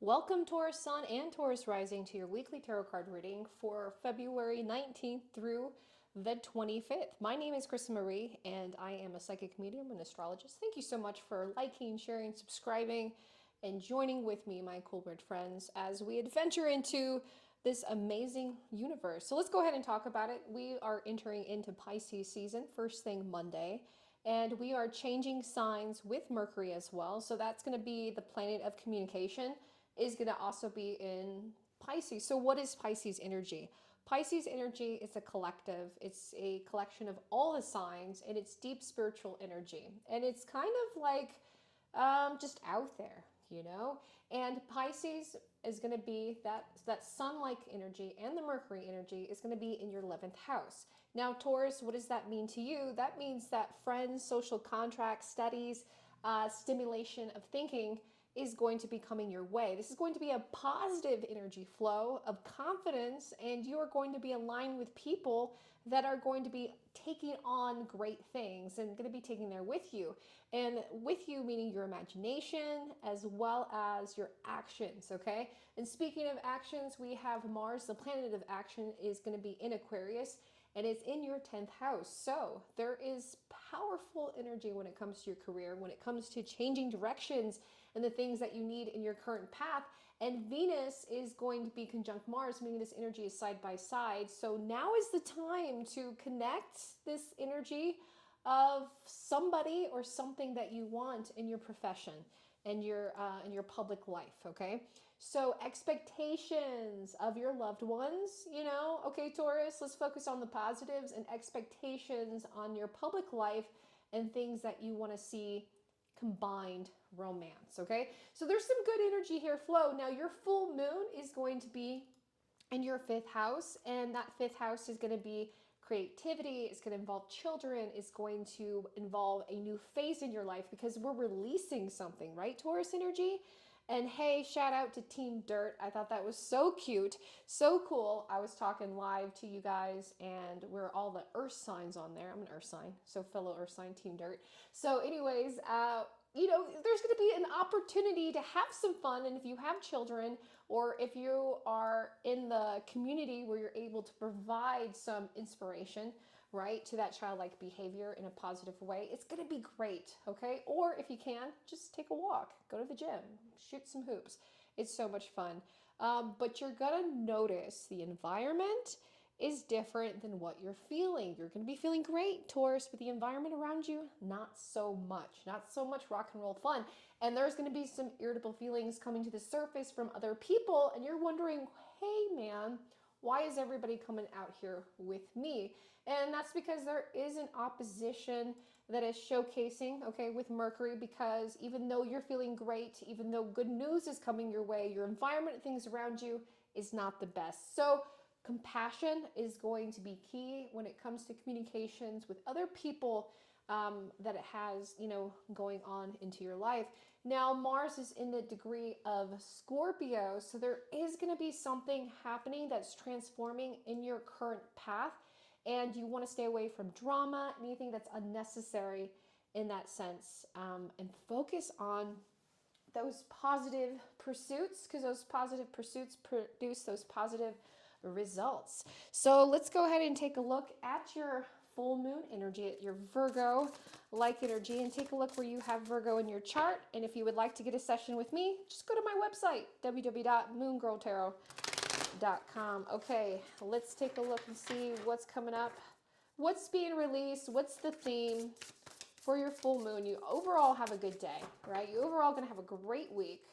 Welcome, Taurus Sun and Taurus Rising, to your weekly tarot card reading for February 19th through the 25th. My name is Krista Marie, and I am a psychic medium and astrologist. Thank you so much for liking, sharing, subscribing, and joining with me, my cool bird friends, as we adventure into this amazing universe. So let's go ahead and talk about it. We are entering into Pisces season, first thing Monday. And we are changing signs with Mercury as well. So that's going to be the planet of communication, is going to also be in Pisces. So, what is Pisces energy? Pisces energy is a collective, it's a collection of all the signs, and it's deep spiritual energy. And it's kind of like just out there, you know? And Pisces is going to be that sun-like energy, and the Mercury energy is going to be in your 11th house. Now, Taurus, what does that mean to you? That means that friends, social contracts, studies, stimulation of thinking is going to be coming your way. This is going to be a positive energy flow of confidence, and you are going to be aligned with people that are going to be taking on great things and going to be taking there with you. And with you, meaning your imagination as well as your actions, okay? And speaking of actions, we have Mars, the planet of action, is going to be in Aquarius, and it's in your 10th house. So there is powerful energy when it comes to your career, when it comes to changing directions and the things that you need in your current path. And Venus is going to be conjunct Mars, meaning this energy is side by side. So now is the time to connect this energy of somebody or something that you want in your profession and in your public life, okay? So expectations of your loved ones, okay, Taurus, let's focus on the positives, and expectations on your public life and things that you want to see combined romance, okay? So there's some good energy here flow. Now your full moon is going to be in your 5th house, and that 5th house is going to be creativity, it's going to involve children, it's going to involve a new phase in your life because we're releasing something, right, Taurus energy? And hey, shout out to Team Dirt. I thought that was so cute, so cool. I was talking live to you guys, and we're all the earth signs on there. I'm an earth sign, so fellow earth sign, Team Dirt. So anyways, there's going to be an opportunity to have some fun. And if you have children, or if you are in the community where you're able to provide some inspiration, right, to that childlike behavior in a positive way, it's going to be great, okay? Or if you can, just take a walk, go to the gym, shoot some hoops. It's so much fun. But you're going to notice the environment is different than what you're feeling. You're going to be feeling great, Taurus, but the environment around you, not so much. Not so much rock and roll fun. And there's going to be some irritable feelings coming to the surface from other people, and you're wondering, hey, man, why is everybody coming out here with me? And that's because there is an opposition that is showcasing, okay, with Mercury, because even though you're feeling great, even though good news is coming your way, your environment, things around you is not the best. So compassion is going to be key when it comes to communications with other people that it has, going on into your life. Now, Mars is in the degree of Scorpio, so there is going to be something happening that's transforming in your current path, and you want to stay away from drama, anything that's unnecessary in that sense, and focus on those positive pursuits, because those positive pursuits produce those positive results. So let's go ahead and take a look at your full moon energy, at your Virgo like energy, and take a look where you have Virgo in your chart. And if you would like to get a session with me, just go to my website, www.moongirltarot.com. Okay, let's take a look and see what's coming up, what's being released, what's the theme for your full moon. You overall have a good day, right? You overall going to have a great week,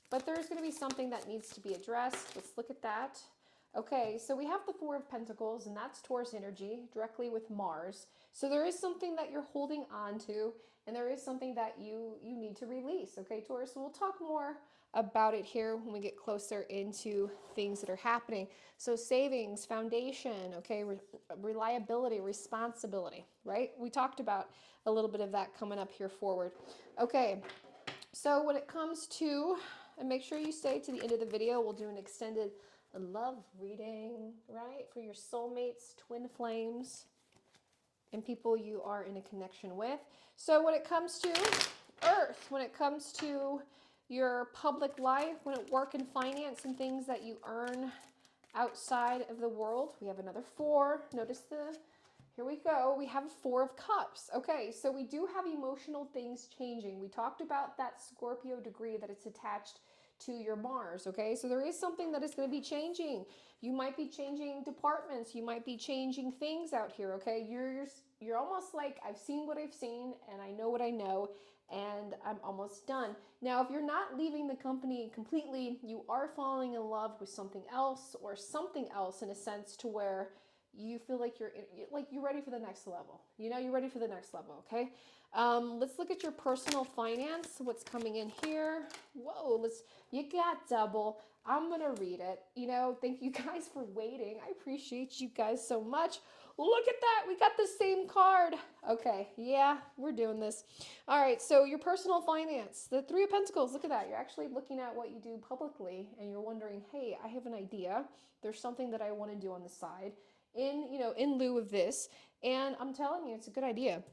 but there's going to be something that needs to be addressed. Let's look at that. Okay, so we have the Four of Pentacles, and that's Taurus energy directly with Mars. So there is something that you're holding on to, and there is something that you need to release. Okay, Taurus, so we'll talk more about it here when we get closer into things that are happening. So savings, foundation, okay, reliability, responsibility, right? We talked about a little bit of that coming up here forward. Okay, so when it comes to, and make sure you stay to the end of the video, we'll do an extended love reading, right, for your soulmates, twin flames, and people you are in a connection with. So when it comes to Earth, when it comes to your public life, when at work and finance and things that you earn outside of the world. We have another 4. Notice here we go. We have a 4 of Cups. Okay, so we do have emotional things changing. We talked about that Scorpio degree that it's attached to your Mars, okay? So there is something that is going to be changing. You might be changing departments. You might be changing things out here, okay? You're almost like, I've seen what I've seen and I know what I know and I'm almost done. Now, if you're not leaving the company completely, you are falling in love with something else or something else in a sense to where you feel like you're ready for the next level. You know, you're ready for the next level, okay? Let's look at your personal finance. What's coming in here? Whoa, you got double. I'm gonna read it. You know, thank you guys for waiting. I appreciate you guys so much. Look at that, we got the same card. Okay, yeah, we're doing this. All right, so your personal finance, the 3 of Pentacles, look at that. You're actually looking at what you do publicly and you're wondering, hey, I have an idea. There's something that I want to do on the side in lieu of this. And I'm telling you, it's a good idea.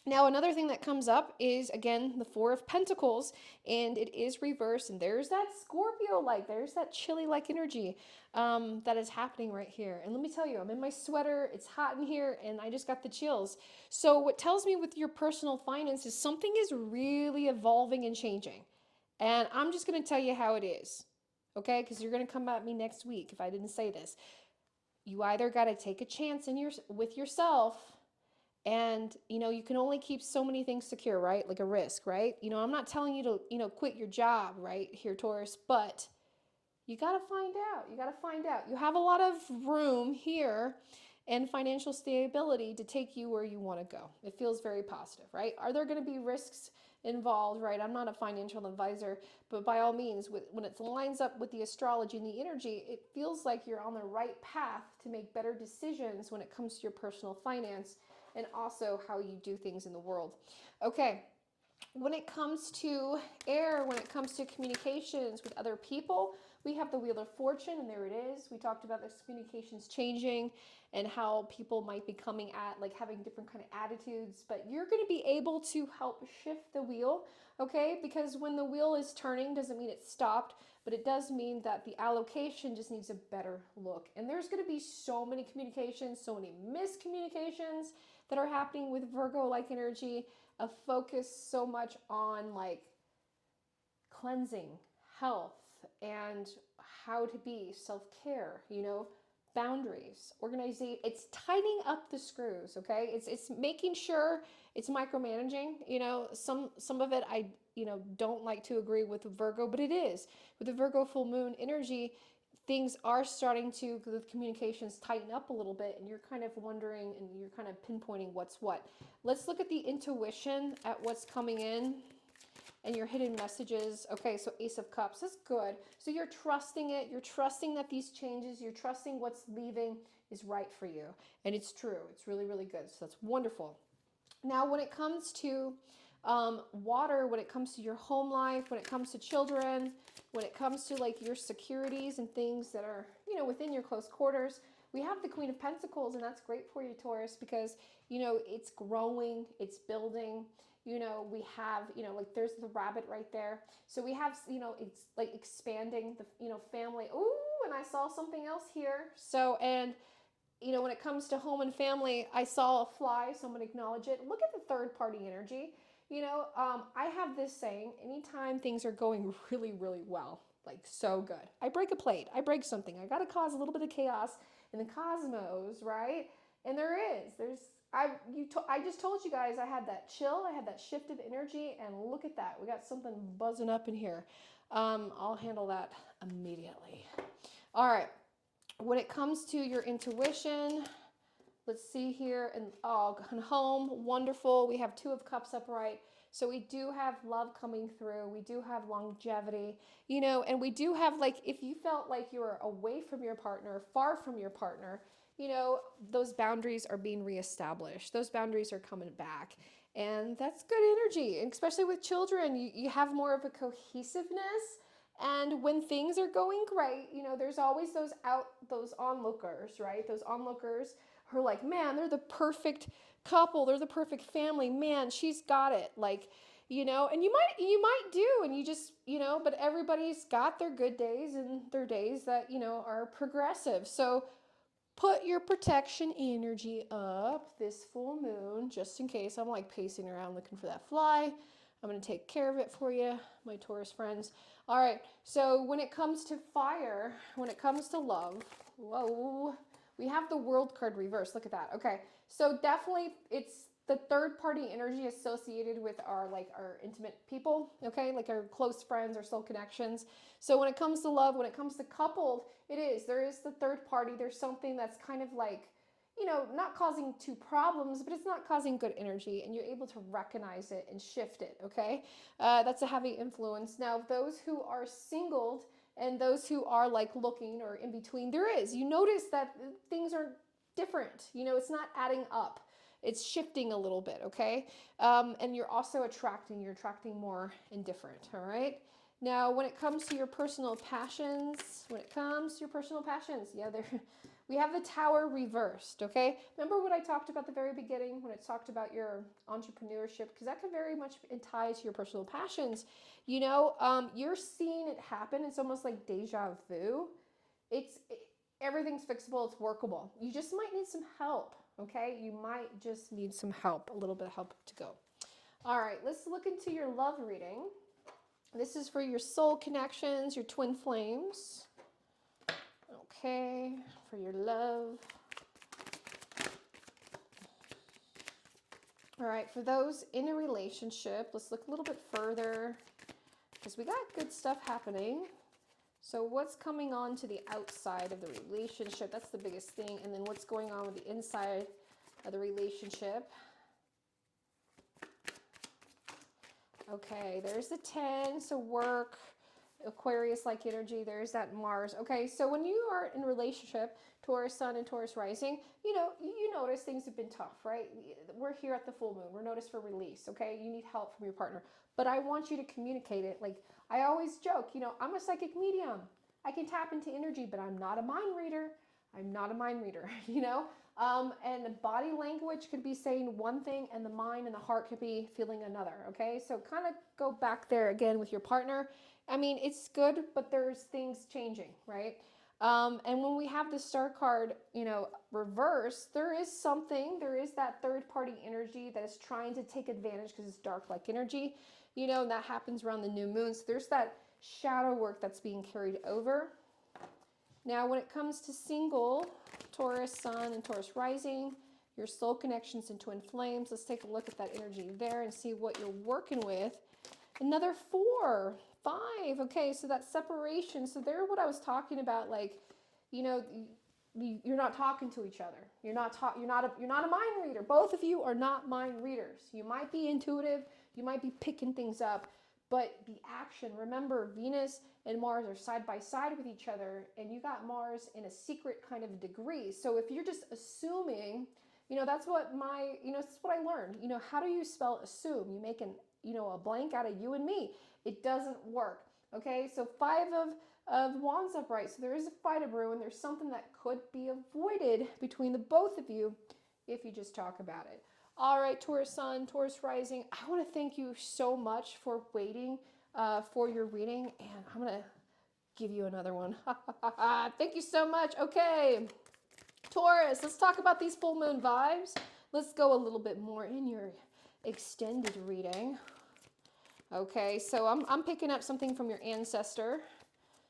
Now, another thing that comes up is, again, the 4 of Pentacles, and it is reversed, and there's that Scorpio-like, there's that chilly-like energy that is happening right here. And let me tell you, I'm in my sweater, it's hot in here, and I just got the chills. So what tells me with your personal finances, something is really evolving and changing. And I'm just going to tell you how it is, okay? Because you're going to come at me next week if I didn't say this. You either got to take a chance with yourself, and you can only keep so many things secure, right? Like a risk, right? I'm not telling you to quit your job right here, Taurus, but you got to find out. You have a lot of room here and financial stability to take you where you want to go. It feels very positive, right? Are there going to be risks involved, right? I'm not a financial advisor, but by all means, when it lines up with the astrology and the energy, it feels like you're on the right path to make better decisions when it comes to your personal finance and also how you do things in the world. Okay, when it comes to air, when it comes to communications with other people, we have the Wheel of Fortune, and there it is. We talked about this communications changing and how people might be coming at, like, having different kind of attitudes, but you're going to be able to help shift the wheel, okay? Because when the wheel is turning doesn't mean it's stopped, but it does mean that the allocation just needs a better look. And there's going to be so many communications, so many miscommunications that are happening with Virgo-like energy, a focus so much on like cleansing, health, and how to be self-care, boundaries, organization. It's tightening up the screws, okay? It's making sure it's micromanaging, some of it I don't like to agree with Virgo, but it is. With the Virgo full moon energy, things are starting to, the communications tighten up a little bit, and you're kind of wondering and you're kind of pinpointing what's what. Let's look at the intuition at what's coming in and your hidden messages. Okay, so Ace of Cups is good. So you're trusting it. You're trusting that these changes, you're trusting what's leaving is right for you. And it's true. It's really, really good. So that's wonderful. Now, when it comes to water, when it comes to your home life, when it comes to children, when it comes to like your securities and things that are, within your close quarters, we have the Queen of Pentacles, and that's great for you, Taurus, because, it's growing, it's building. We have, like there's the rabbit right there. So we have, it's like expanding the, family. Ooh, and I saw something else here. So, and when it comes to home and family, I saw a fly, so I'm going to acknowledge it. Look at the third party energy. I have this saying, anytime things are going really, really well, like so good, I break a plate, I break something, I got to cause a little bit of chaos in the cosmos, right? And I just told you guys I had that chill, I had that shift of energy, and look at that. We got something buzzing up in here. I'll handle that immediately. All right. When it comes to your intuition, let's see here, and home, wonderful. We have 2 of Cups upright. So we do have love coming through. We do have longevity, and we do have, like, if you felt like you were away from your partner, far from your partner, those boundaries are being reestablished. Those boundaries are coming back. And that's good energy, and especially with children, you have more of a cohesiveness. And when things are going great, there's always those onlookers, right? Those onlookers who are like, man, they're the perfect couple. They're the perfect family. Man, she's got it. Like, you know, and you might do, and you just, you know, but everybody's got their good days and their days that, you know, are progressive. So put your protection energy up this full moon, just in case. I'm like pacing around looking for that fly. I'm going to take care of it for you, my Taurus friends. All right, so when it comes to fire, when it comes to love, whoa, we have the World card reversed. Look at that. Okay, so definitely it's the third party energy associated with our like our intimate people, okay, like our close friends, our soul connections. So when it comes to love, when it comes to coupled, there is the third party. There's something that's kind of like, you know, not causing two problems, but it's not causing good energy, and you're able to recognize it and shift it, okay? That's a heavy influence. Now, those who are singled and those who are like looking or in between, you notice that things are different. You know, it's not adding up. It's shifting a little bit, okay? And you're also you're attracting more and different, all right? Now, when it comes to your personal passions, yeah, we have the Tower reversed, okay? Remember what I talked about at the very beginning when it talked about your entrepreneurship? Because that could very much tie to your personal passions. You know, you're seeing it happen. It's almost like deja vu. Everything's fixable. It's workable. You just might need some help, okay? You might just need some help, a little bit of help to go. All right, let's look into your love reading. This is for your soul connections, your twin flames. Okay, for your love. All right, for those in a relationship, let's look a little bit further because we got good stuff happening. So what's coming on to the outside of the relationship? That's the biggest thing. And then what's going on with the inside of the relationship? Okay, there's the 10, so work, Aquarius-like energy, there's that Mars. Okay, so when you are in a relationship, Taurus Sun and Taurus Rising, you know, you notice things have been tough, right? We're here at the full moon. We're noticed for release, okay? You need help from your partner. But I want you to communicate it. Like, I always joke, you know, I'm a psychic medium. I can tap into energy, but I'm not a mind reader. You know? And the body language could be saying one thing and the mind and the heart could be feeling another, okay? So kind of go back there again with your partner. I mean, it's good, but there's things changing, right? And when we have the Star card, you know, reverse, there is that third party energy that is trying to take advantage because it's dark like energy, you know, and that happens around the new moon. So there's that shadow work that's being carried over. Now, when it comes to single, Taurus Sun and Taurus Rising, your soul connections and twin flames, let's take a look at that energy there and see what you're working with. Another 4, 5. Okay, so that separation. So there, what I was talking about, like, you know, you're not talking to each other. You're not a mind reader. Both of you are not mind readers. You might be intuitive. You might be picking things up. But the action, remember, Venus and Mars are side by side with each other, and you got Mars in a secret kind of degree. So if you're just assuming, you know, that's what I learned. You know, how do you spell assume? You make a blank out of you and me. It doesn't work. Okay, so 5 of Wands upright. So there is a fight of brewing. There's something that could be avoided between the both of you if you just talk about it. All right, Taurus Sun, Taurus Rising, I want to thank you so much for waiting for your reading, and I'm going to give you another one. Thank you so much. Okay, Taurus, let's talk about these full moon vibes. Let's go a little bit more in your extended reading. Okay, so I'm picking up something from your ancestor.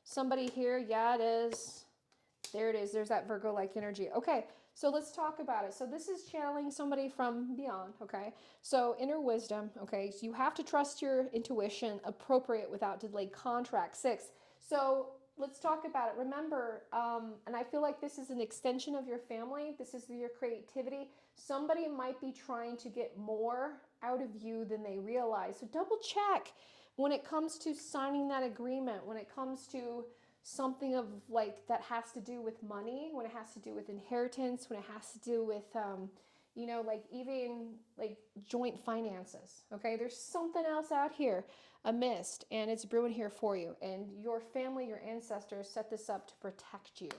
Somebody here, yeah, it is. There it is. There's that Virgo-like energy. Okay, so let's talk about it. So this is channeling somebody from beyond, okay? So inner wisdom, okay? So you have to trust your intuition, appropriate without delayed contract. 6. So let's talk about it. Remember, and I feel like this is an extension of your family. This is your creativity. Somebody might be trying to get more out of you than they realize. So double check when it comes to signing that agreement, when it comes to something of like that has to do with money, when it has to do with inheritance, when it has to do with like even like joint finances. Okay, there's something else out here amiss, and it's brewing here for you, and your family, your ancestors set this up to protect you.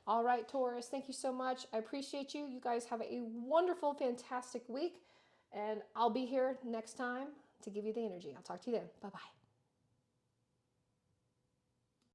All right, Taurus, thank you so much. I appreciate you. You guys have a wonderful, fantastic week, and I'll be here next time to give you the energy. I'll talk to you then. Bye-bye.